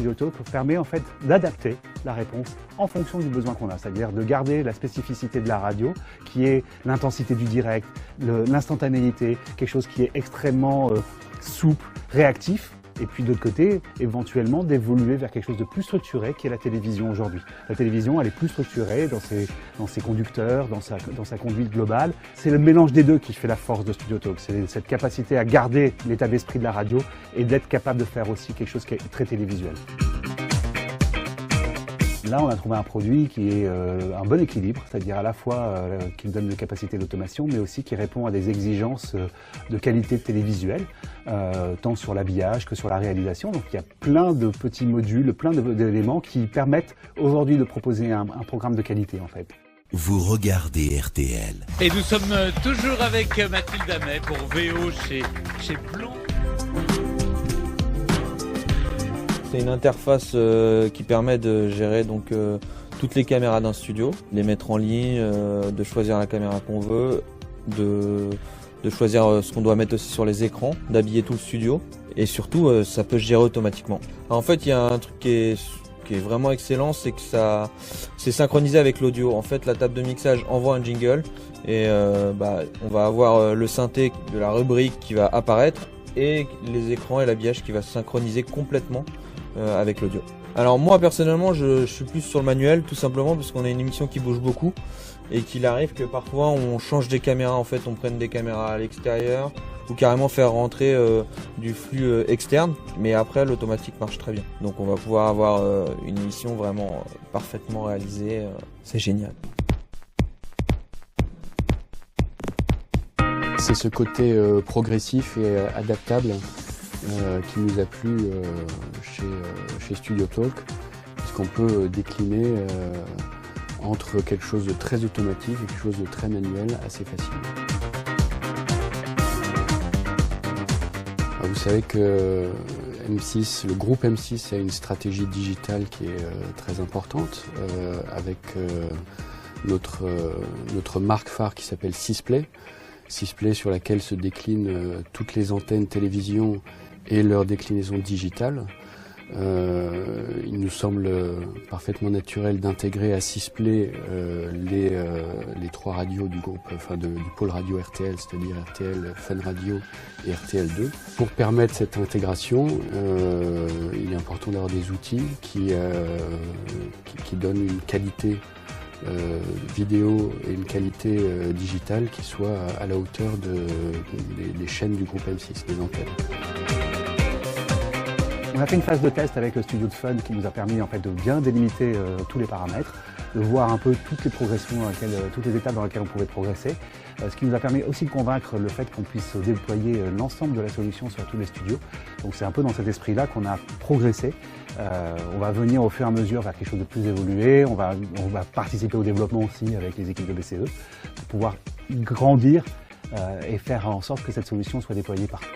Studio Talk permet en fait d'adapter la réponse en fonction du besoin qu'on a, c'est-à-dire de garder la spécificité de la radio, qui est l'intensité du direct, l'instantanéité, quelque chose qui est extrêmement souple, réactif, et puis d'autre côté, éventuellement d'évoluer vers quelque chose de plus structuré qui est la télévision aujourd'hui. La télévision, elle est plus structurée dans ses conducteurs, dans sa conduite globale. C'est le mélange des deux qui fait la force de Studio Talk. C'est cette capacité à garder l'état d'esprit de la radio et d'être capable de faire aussi quelque chose qui est très télévisuel. Là, on a trouvé un produit qui est un bon équilibre, c'est-à-dire à la fois qui donne des capacités d'automation, mais aussi qui répond à des exigences de qualité télévisuelle, tant sur l'habillage que sur la réalisation. Donc il y a plein de petits modules, plein d'éléments qui permettent aujourd'hui de proposer un programme de qualité en fait. Vous regardez RTL. Et nous sommes toujours avec Mathilde Amet pour VO chez Plon. C'est une interface qui permet de gérer donc toutes les caméras d'un studio, les mettre en ligne, de choisir la caméra qu'on veut, de choisir ce qu'on doit mettre aussi sur les écrans, d'habiller tout le studio et surtout ça peut se gérer automatiquement. Alors, en fait, il y a un truc qui est vraiment excellent, c'est que c'est synchronisé avec l'audio. En fait, la table de mixage envoie un jingle et on va avoir le synthé de la rubrique qui va apparaître et les écrans et l'habillage qui va se synchroniser complètement avec l'audio. Alors moi personnellement je suis plus sur le manuel, tout simplement parce qu'on a une émission qui bouge beaucoup et qu'il arrive que parfois on change des caméras, en fait on prenne des caméras à l'extérieur ou carrément faire rentrer du flux externe, mais après l'automatique marche très bien. Donc on va pouvoir avoir une émission vraiment parfaitement réalisée, c'est génial. C'est ce côté progressif et adaptable qui nous a plu chez Studio Talk, puisqu'on peut décliner entre quelque chose de très automatique et quelque chose de très manuel assez facilement. Vous savez que M6, le groupe M6 a une stratégie digitale qui est très importante avec notre marque phare qui s'appelle Sisplay. Sisplay sur laquelle se déclinent toutes les antennes télévision et leur déclinaison digitale. Il nous semble parfaitement naturel d'intégrer à Sisplay les trois radios du groupe, du pôle radio RTL, c'est-à-dire RTL Fun Radio et RTL2. Pour permettre cette intégration, il est important d'avoir des outils qui donnent une qualité vidéo et une qualité digitale qui soit à la hauteur des chaînes du groupe M6, des antennes. On a fait une phase de test avec le studio de Fun qui nous a permis en fait de bien délimiter tous les paramètres, de voir un peu toutes les progressions, toutes les étapes dans lesquelles on pouvait progresser, ce qui nous a permis aussi de convaincre le fait qu'on puisse déployer l'ensemble de la solution sur tous les studios. Donc c'est un peu dans cet esprit-là qu'on a progressé. On va venir au fur et à mesure vers quelque chose de plus évolué, on va participer au développement aussi avec les équipes de BCE pour pouvoir grandir et faire en sorte que cette solution soit déployée partout.